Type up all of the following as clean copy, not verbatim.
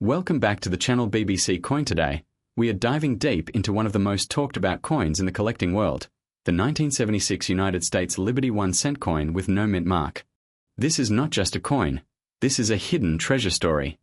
Welcome back to the channel BBC Coin. Today, we are diving deep into one of the most talked about coins in the collecting world, the 1976 United States Liberty 1 cent coin with no mint mark. This is not just a coin, this is a hidden treasure story.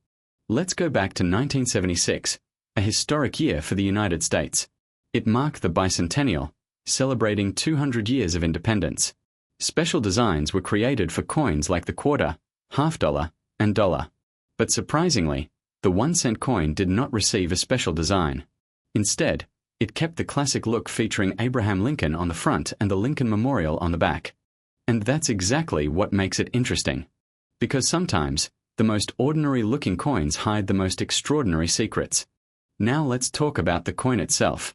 Let's go back to 1976, a historic year for the United States. It marked the bicentennial, celebrating 200 years of independence. Special designs were created for coins like the quarter, half dollar, and dollar. But surprisingly, the 1 cent coin did not receive a special design. Instead, it kept the classic look featuring Abraham Lincoln on the front and the Lincoln Memorial on the back. And that's exactly what makes it interesting. Because sometimes, the most ordinary-looking coins hide the most extraordinary secrets. Now let's talk about the coin itself.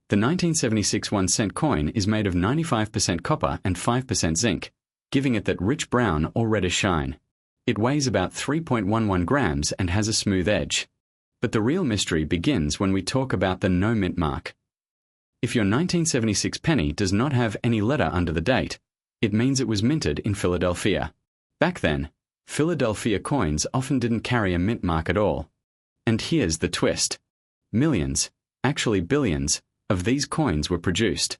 The 1976 1 cent coin is made of 95% copper and 5% zinc, giving it that rich brown or reddish shine. It weighs about 3.11 grams and has a smooth edge. But the real mystery begins when we talk about the no mint mark. If your 1976 penny does not have any letter under the date, it means it was minted in Philadelphia. Back then, Philadelphia coins often didn't carry a mint mark at all. And here's the twist. Millions, actually billions, of these coins were produced.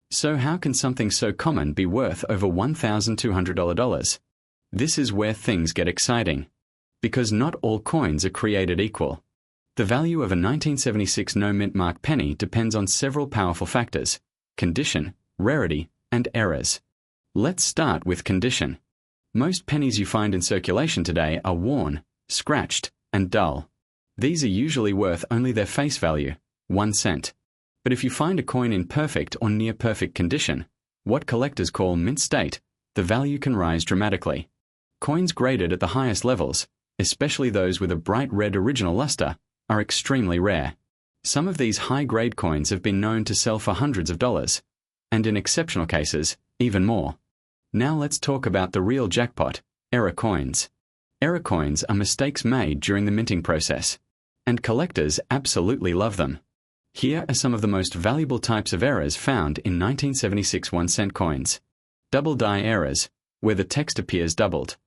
So how can something so common be worth over $1,200? This is where things get exciting. Because not all coins are created equal. The value of a 1976 no mint mark penny depends on several powerful factors: condition, rarity, and errors. Let's start with condition. Most pennies you find in circulation today are worn, scratched, and dull. These are usually worth only their face value, 1 cent. But if you find a coin in perfect or near perfect condition, what collectors call mint state, the value can rise dramatically. Coins graded at the highest levels, especially those with a bright red original luster, are extremely rare. Some of these high-grade coins have been known to sell for hundreds of dollars, and in exceptional cases, even more. Now let's talk about the real jackpot, error coins. Error coins are mistakes made during the minting process, and collectors absolutely love them. Here are some of the most valuable types of errors found in 1976 1 cent coins. Double die errors, where the text appears doubled.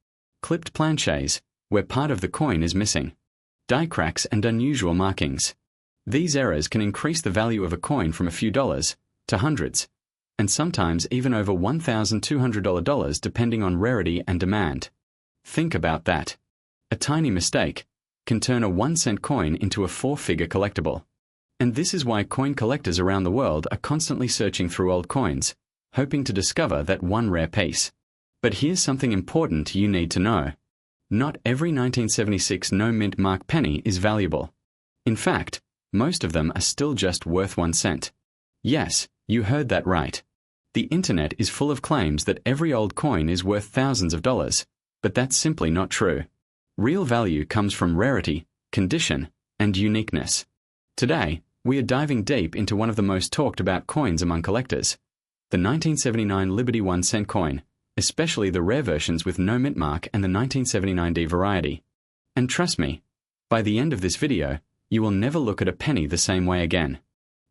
Clipped planchets, where part of the coin is missing. Die cracks and unusual markings. These errors can increase the value of a coin from a few dollars to hundreds, and sometimes even over $1,200 depending on rarity and demand. Think about that. A tiny mistake can turn a 1 cent coin into a 4-figure collectible. And this is why coin collectors around the world are constantly searching through old coins, hoping to discover that one rare piece. But here's something important you need to know. Not every 1976 no mint mark penny is valuable. In fact, most of them are still just worth 1 cent. Yes, you heard that right. The internet is full of claims that every old coin is worth thousands of dollars, but that's simply not true. Real value comes from rarity, condition, and uniqueness. Today, we are diving deep into one of the most talked about coins among collectors, the 1979 Liberty 1 cent coin, especially the rare versions with no mint mark and the 1979D variety. And trust me, by the end of this video, you will never look at a penny the same way again.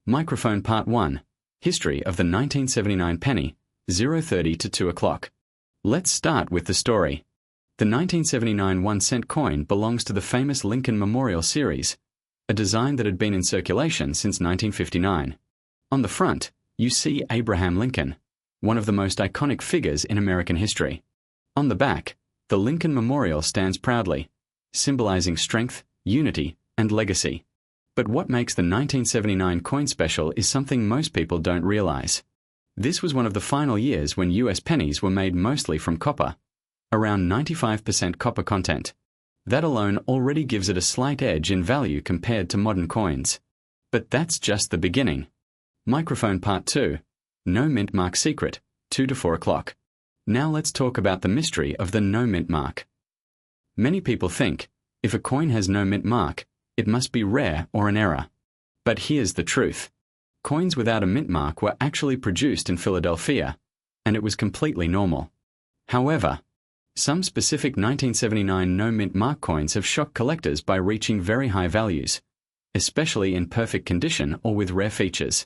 Microphone Part 1. History of the 1979 penny, 0:30 to 2 o'clock. Let's start with the story. The 1979 1 cent coin belongs to the famous Lincoln Memorial series, a design that had been in circulation since 1959. On the front, you see Abraham Lincoln, one of the most iconic figures in American history. On the back, the Lincoln Memorial stands proudly, symbolizing strength, unity, and legacy. But what makes the 1979 coin special is something most people don't realize. This was one of the final years when US pennies were made mostly from copper, around 95% copper content. That alone already gives it a slight edge in value compared to modern coins. But that's just the beginning. Microphone Part 2. No mint mark secret, 2 to 4 o'clock. Now let's talk about the mystery of the no mint mark. Many people think, if a coin has no mint mark, it must be rare or an error. But here's the truth. Coins without a mint mark were actually produced in Philadelphia, and it was completely normal. However, some specific 1979 no mint mark coins have shocked collectors by reaching very high values, especially in perfect condition or with rare features.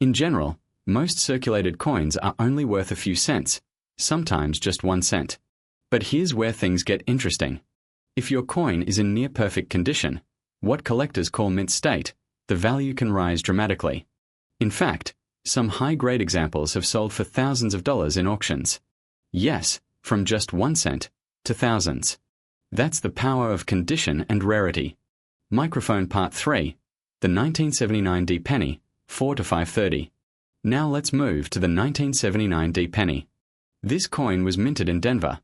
In general, most circulated coins are only worth a few cents, sometimes just 1 cent. But here's where things get interesting. If your coin is in near perfect condition, What collectors call mint state, the value can rise dramatically. In fact, some high-grade examples have sold for thousands of dollars in auctions. Yes, from just 1 cent to thousands. That's the power of condition and rarity. Microphone Part 3, the 1979 D penny, 4 to 530. Now let's move to the 1979 D penny. This coin was minted in Denver,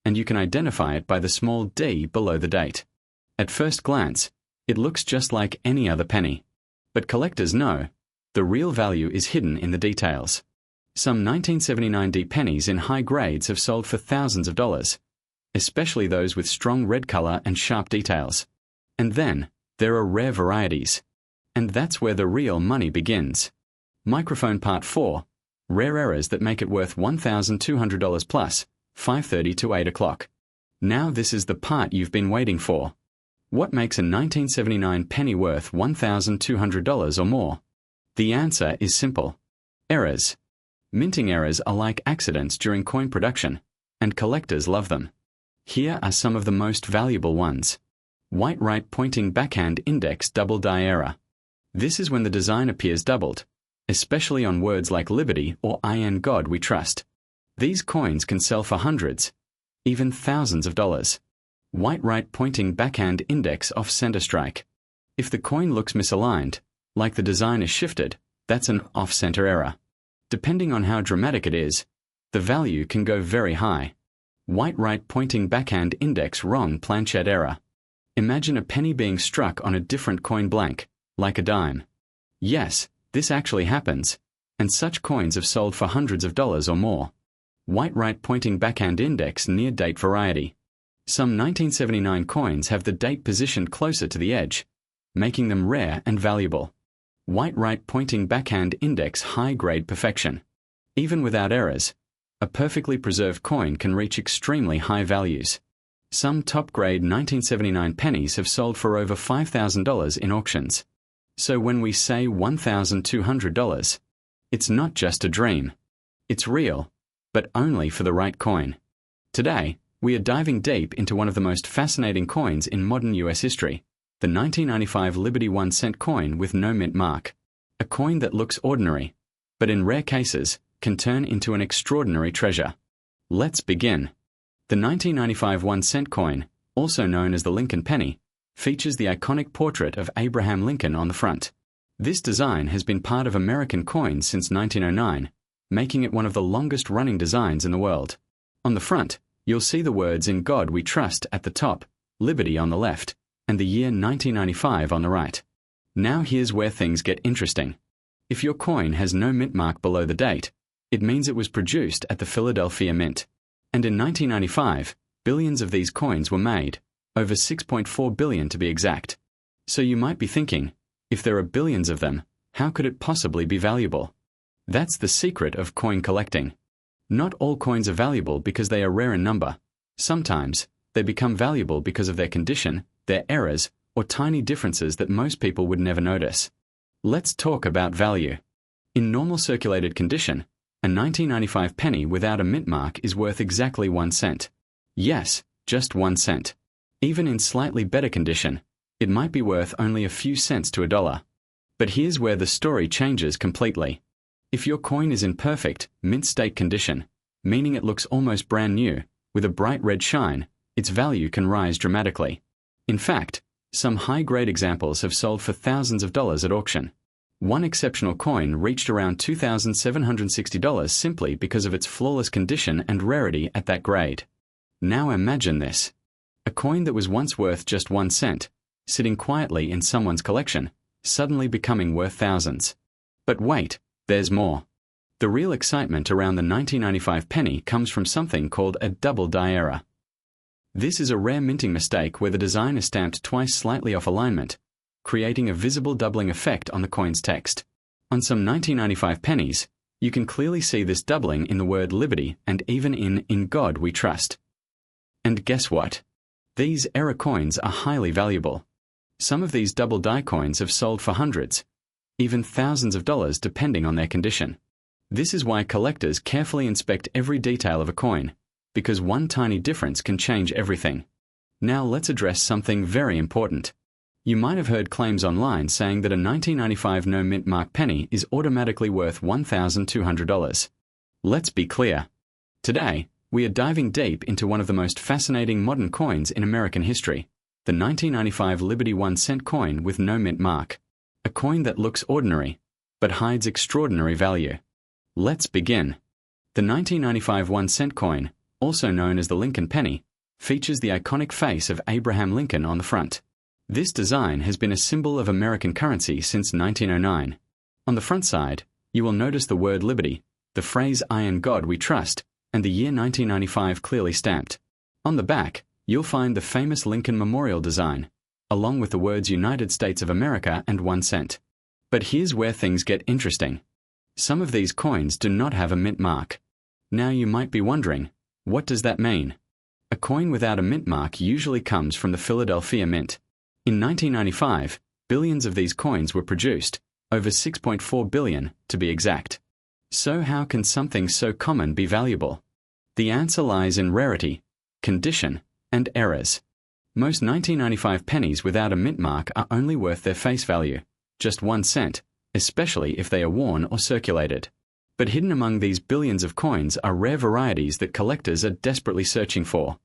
and you can identify it by the small d below the date. At first glance, it looks just like any other penny. But collectors know the real value is hidden in the details. Some 1979 D pennies in high grades have sold for thousands of dollars, especially those with strong red color and sharp details. And then, there are rare varieties. And that's where the real money begins. Microphone Part 4, rare errors that make it worth $1,200 plus, 5:30 to 8 o'clock. Now this is the part you've been waiting for. What makes a 1979 penny worth $1,200 or more? The answer is simple. Errors. Minting errors are like accidents during coin production, and collectors love them. Here are some of the most valuable ones. White right pointing backhand index double die error. This is when the design appears doubled, especially on words like liberty or I in God we trust. These coins can sell for hundreds, even thousands of dollars. White right pointing backhand index off center strike. If the coin looks misaligned, like the design is shifted, that's an off-center error. Depending on how dramatic it is, the value can go very high. White right pointing backhand index wrong planchette error. Imagine a penny being struck on a different coin blank, like a dime. Yes, this actually happens, and such coins have sold for hundreds of dollars or more. White right pointing backhand index near date variety. Some 1979 coins have the date positioned closer to the edge, making them rare and valuable. White right pointing backhand index high-grade perfection. Even without errors, a perfectly preserved coin can reach extremely high values. Some top-grade 1979 pennies have sold for over $5,000 in auctions. So when we say $1,200, it's not just a dream. It's real, but only for the right coin. Today, we are diving deep into one of the most fascinating coins in modern US history, the 1995 Liberty 1 cent coin with no mint mark. A coin that looks ordinary, but in rare cases, can turn into an extraordinary treasure. Let's begin. The 1995 1 cent coin, also known as the Lincoln penny, features the iconic portrait of Abraham Lincoln on the front. This design has been part of American coins since 1909, making it one of the longest-running designs in the world. On the front, you'll see the words "In God We Trust" at the top, Liberty on the left, and the year 1995 on the right. Now here's where things get interesting. If your coin has no mint mark below the date, it means it was produced at the Philadelphia Mint. And in 1995, billions of these coins were made, over 6.4 billion to be exact. So you might be thinking, if there are billions of them, how could it possibly be valuable? That's the secret of coin collecting. Not all coins are valuable because they are rare in number. Sometimes, they become valuable because of their condition, their errors, or tiny differences that most people would never notice. Let's talk about value. In normal circulated condition, a 1995 penny without a mint mark is worth exactly 1 cent. Yes, just 1 cent. Even in slightly better condition, it might be worth only a few cents to $1. But here's where the story changes completely. If your coin is in perfect, mint state condition, meaning it looks almost brand new, with a bright red shine, its value can rise dramatically. In fact, some high-grade examples have sold for thousands of dollars at auction. One exceptional coin reached around $2,760 simply because of its flawless condition and rarity at that grade. Now imagine this. A coin that was once worth just 1 cent, sitting quietly in someone's collection, suddenly becoming worth thousands. But wait, there's more. The real excitement around the 1995 penny comes from something called a double die error. This is a rare minting mistake where the design is stamped twice slightly off alignment, creating a visible doubling effect on the coin's text. On some 1995 pennies, you can clearly see this doubling in the word Liberty and even in God We Trust. And guess what? These error coins are highly valuable. Some of these double die coins have sold for hundreds, even thousands of dollars depending on their condition. This is why collectors carefully inspect every detail of a coin, because one tiny difference can change everything. Now let's address something very important. You might have heard claims online saying that a 1995 no mint mark penny is automatically worth $1,200. Let's be clear. Today, we are diving deep into one of the most fascinating modern coins in American history, the 1995 Liberty 1-cent coin with no mint mark. A coin that looks ordinary, but hides extraordinary value. Let's begin. The 1995 1-cent coin, also known as the Lincoln penny, features the iconic face of Abraham Lincoln on the front. This design has been a symbol of American currency since 1909. On the front side, you will notice the word Liberty, the phrase "I in God we trust," and the year 1995 clearly stamped. On the back, you'll find the famous Lincoln Memorial design, along with the words United States of America and 1 cent. But here's where things get interesting. Some of these coins do not have a mint mark. Now you might be wondering, what does that mean? A coin without a mint mark usually comes from the Philadelphia Mint. In 1995, billions of these coins were produced, over 6.4 billion to be exact. So how can something so common be valuable? The answer lies in rarity, condition, and errors. Most 1995 pennies without a mint mark are only worth their face value, just 1 cent, especially if they are worn or circulated. But hidden among these billions of coins are rare varieties that collectors are desperately searching for.